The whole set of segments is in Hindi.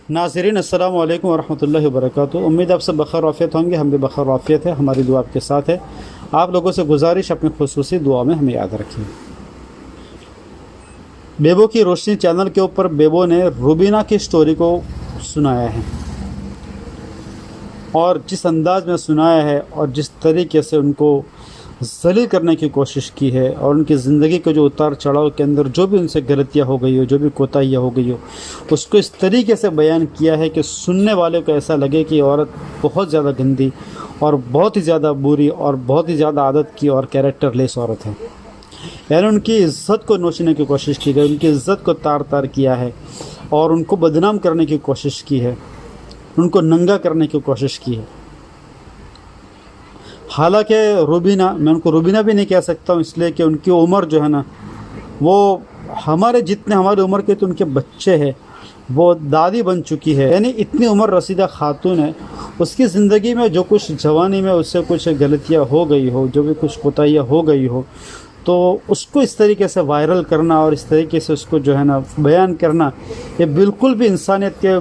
नाज़रीन अस्सलाम वालेकुम वरहमतुल्लाहि वबरकातुहू। उम्मीद आप सब बखैर आफियत होंगे। हम भी बखैर आफियत है। हमारी दुआ आपके साथ है। आप लोगों से गुजारिश, अपनी खुसूसी दुआ में हमें याद रखिए। बेबो की रोशनी चैनल के ऊपर बेबो ने रुबीना की स्टोरी को सुनाया है, और जिस अंदाज में सुनाया है और जिस तरीके से उनको ज़लील करने की कोशिश की है, और उनकी ज़िंदगी के जो उतार चढ़ाव के अंदर जो भी उनसे गलतियाँ हो गई हो, जो भी कोताहियाँ हो गई हो, उसको इस तरीके से बयान किया है कि सुनने वाले को ऐसा लगे कि औरत बहुत ज़्यादा गंदी और बहुत ही ज़्यादा बुरी और बहुत ही ज़्यादा आदत की और कैरेक्टरलेस औरत है। यानी उनकी इज़्ज़त को नोचने की कोशिश की गई, उनकी इज़्ज़त को तार तार किया है और उनको बदनाम करने की कोशिश की है, उनको नंगा करने की कोशिश की है। हालांकि रुबीना, मैं उनको रुबीना भी नहीं कह सकता हूँ, इसलिए कि उनकी उम्र जो है ना, वो हमारे जितने हमारी उम्र के तो उनके बच्चे हैं, वो दादी बन चुकी है। यानी इतनी उम्र रसीदा खातून है, उसकी ज़िंदगी में जो कुछ जवानी में उससे कुछ गलतियाँ हो गई हो, जो भी कुछ कोताहियाँ हो गई हो, तो उसको इस तरीके से वायरल करना और इस तरीके से उसको जो है ना बयान करना, ये बिल्कुल भी इंसानियत के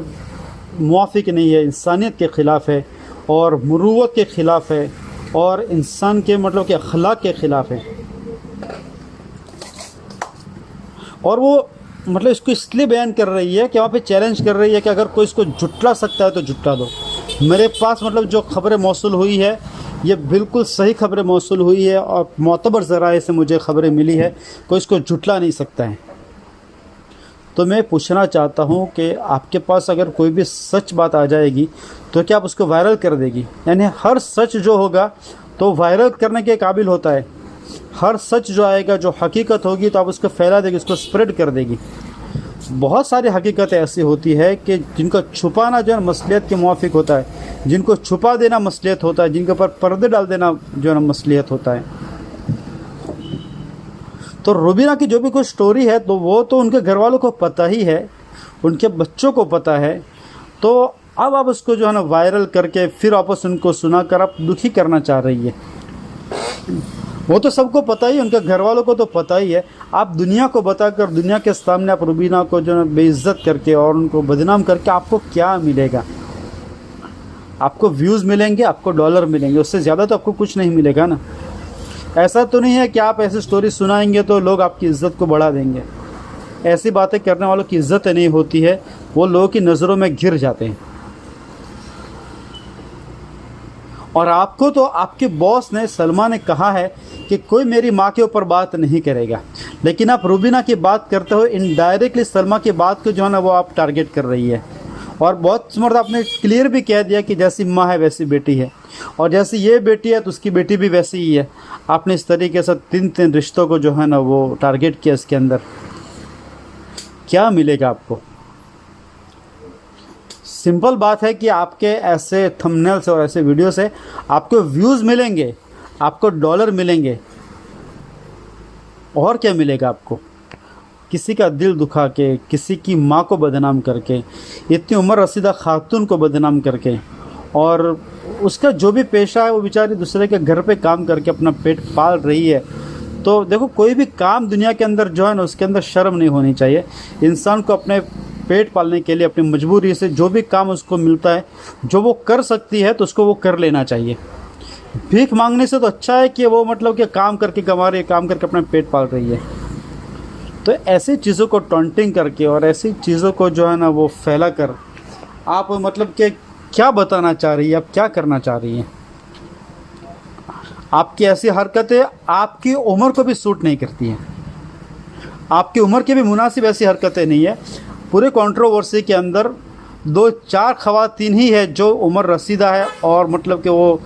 मुवाफिक नहीं है, इंसानियत के ख़िलाफ़ है और मुरूवत के ख़िलाफ़ है और इंसान के मतलब कि अखलाक के ख़िलाफ़ है। और वो मतलब इसको इसलिए बयान कर रही है कि वहाँ पे चैलेंज कर रही है कि अगर कोई इसको झुटला सकता है तो झुटला दो। मेरे पास मतलब जो ख़बरें मौसूल हुई है, ये बिल्कुल सही ख़बरें मौसूल हुई है और मोतबर ज़राए से मुझे ख़बरें मिली है, कोई इसको झुटला नहीं सकता है। तो मैं पूछना चाहता हूँ कि आपके पास अगर कोई भी सच बात आ जाएगी तो क्या आप उसको वायरल कर देगी? यानी हर सच जो होगा तो वायरल करने के काबिल होता है। हर सच जो आएगा, जो हकीकत होगी, तो आप उसको फैला देगी, उसको स्प्रेड कर देगी। बहुत सारी हकीकतें ऐसी होती है कि जिनको छुपाना जो है मसलियत के मुवाफिक होता है, जिनको छुपा देना मसलियत होता है, जिनके ऊपर पर्दे डाल देना जो है ना मसलियत होता है। तो रुबीना की जो भी कोई स्टोरी है, तो वो तो उनके घर वालों को पता ही है, उनके बच्चों को पता है। तो अब आप उसको जो है ना वायरल करके फिर वापस उनको सुनाकर आप दुखी करना चाह रही है। वो तो सबको पता ही, उनके घर वालों को तो पता ही है। आप दुनिया को बताकर, दुनिया के सामने आप रुबीना को जो है बेइज्जत करके और उनको बदनाम करके आपको क्या मिलेगा? आपको व्यूज़ मिलेंगे, आपको डॉलर मिलेंगे, उससे ज़्यादा तो आपको कुछ नहीं मिलेगा ना। ऐसा तो नहीं है कि आप ऐसी स्टोरी सुनाएंगे तो लोग आपकी इज़्ज़त को बढ़ा देंगे। ऐसी बातें करने वालों की इज़्ज़त नहीं होती है, वो लोगों की नज़रों में गिर जाते हैं। और आपको तो आपके बॉस ने, सलमा ने कहा है कि कोई मेरी माँ के ऊपर बात नहीं करेगा, लेकिन आप रुबीना की बात करते हो, इनडायरेक्टली सलमा की बात को जो है ना वो आप टारगेट कर रही है। और बहुत मर्द आपने क्लियर भी कह दिया कि जैसी माँ है वैसी बेटी है, और जैसी ये बेटी है तो उसकी बेटी भी वैसी ही है। आपने इस तरीके से तीन रिश्तों को जो है ना वो टारगेट किया। इसके अंदर क्या मिलेगा आपको? सिंपल बात है कि आपके ऐसे थंबनेल से और ऐसे वीडियो से आपको व्यूज़ मिलेंगे, आपको डॉलर मिलेंगे, और क्या मिलेगा आपको? किसी का दिल दुखा के, किसी की माँ को बदनाम करके, इतनी उम्र रसीदा खातून को बदनाम करके, और उसका जो भी पेशा है वो बेचारी दूसरे के घर पे काम करके अपना पेट पाल रही है। तो देखो, कोई भी काम दुनिया के अंदर जो है ना, उसके अंदर शर्म नहीं होनी चाहिए। इंसान को अपने पेट पालने के लिए अपनी मजबूरी से जो भी काम उसको मिलता है, जो वो कर सकती है, तो उसको वो कर लेना चाहिए। भीख मांगने से तो अच्छा है कि वो मतलब कि काम करके कमा रही है, काम करके अपना पेट पाल रही है। तो ऐसी चीज़ों को टॉन्टिंग करके और ऐसी चीज़ों को जो है ना वो फैला कर आप मतलब कि क्या बताना चाह रही है, आप क्या करना चाह रही हैं? आपकी ऐसी हरकतें आपकी उम्र को भी सूट नहीं करती हैं, आपकी उम्र के भी मुनासिब ऐसी हरकतें नहीं है। पूरे कंट्रोवर्सी के अंदर 2-4 ख़वातीन ही है जो उम्र रसीदा है, और मतलब कि वो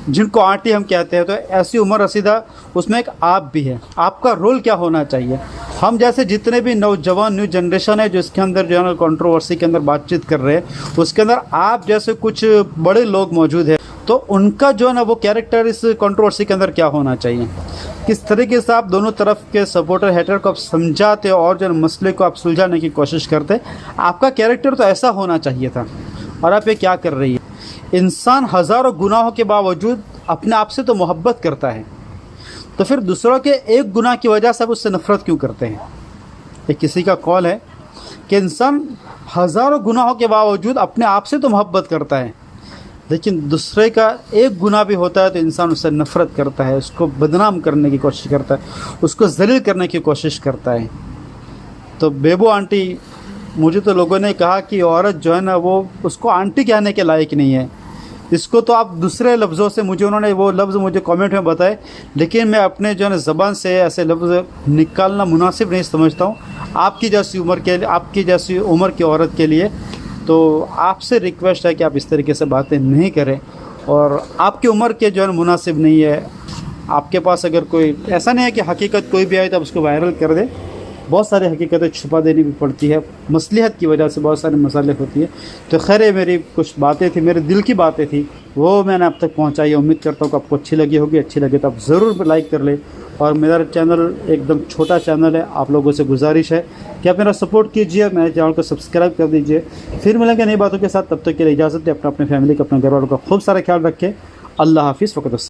जिनको आंटी हम कहते हैं। तो ऐसी उम्र रसीदा, उसमें एक आप भी है। आपका रोल क्या होना चाहिए? हम जैसे जितने भी नौजवान न्यू जनरेशन है जो इसके अंदर जो है ना कंट्रोवर्सी के अंदर बातचीत कर रहे हैं, उसके अंदर आप जैसे कुछ बड़े लोग मौजूद हैं, तो उनका जो है ना वो कैरेक्टर इस कंट्रोवर्सी के अंदर क्या होना चाहिए? किस तरीके से आप दोनों तरफ के सपोर्टर हेटर को आप समझाते और जो मसले को आप सुलझाने की कोशिश करते? आपका कैरेक्टर तो ऐसा होना चाहिए था, और आप ये क्या कर रही है? इंसान हज़ारों गुनाहों के बावजूद अपने आप से तो मोहब्बत करता है, तो फिर दूसरों के एक गुनाह की वजह से आप उससे नफ़रत क्यों करते हैं? ये किसी का कॉल है कि इंसान हज़ारों गुनाहों के बावजूद अपने आप से तो मोहब्बत करता है, लेकिन दूसरे का एक गुनाह भी होता है तो इंसान उससे नफ़रत करता है, उसको बदनाम करने की कोशिश करता है, उसको ज़लील करने की कोशिश करता है। तो बेबो आंटी, मुझे तो लोगों ने कहा कि औरत जो है ना वो उसको आंटी कहने के लायक नहीं है। इसको तो आप दूसरे लफ्ज़ों से, मुझे उन्होंने वो लफ्ज़ मुझे कमेंट में बताए, लेकिन मैं अपने जो है ना ज़बान से ऐसे लफ्ज़ निकालना मुनासिब नहीं समझता हूँ आपकी जैसी उम्र के लिए, आपकी जैसी उम्र की औरत के लिए। तो आपसे रिक्वेस्ट है कि आप इस तरीके से बातें नहीं करें, और आपकी उम्र के जो है मुनासिब नहीं है। आपके पास अगर कोई, ऐसा नहीं है कि हकीकत कोई भी आए तो आप उसको वायरल कर दें, बहुत सारी हकीकतें छुपा देनी भी पड़ती है, मसलिहत की वजह से बहुत सारे मसाले होती है। तो खैर ये मेरी कुछ बातें थी, मेरे दिल की बातें थी, वो मैंने आप तक पहुंचाई। उम्मीद करता हूँ कि आपको अच्छी लगी होगी। अच्छी लगे तो आप ज़रूर लाइक कर लें, और मेरा चैनल एकदम छोटा चैनल है, आप लोगों से गुजारिश है कि आप मेरा सपोर्ट कीजिए, मेरे चैनल को सब्सक्राइब कर दीजिए। फिर मिलेंगे नई बातों के साथ, तब तक के लिए इजाज़त दें। अपना, अपने फैमिली का, अपने घर वालों का खूब सारा ख्याल रखें। अल्लाह हाफिज़। फ़कत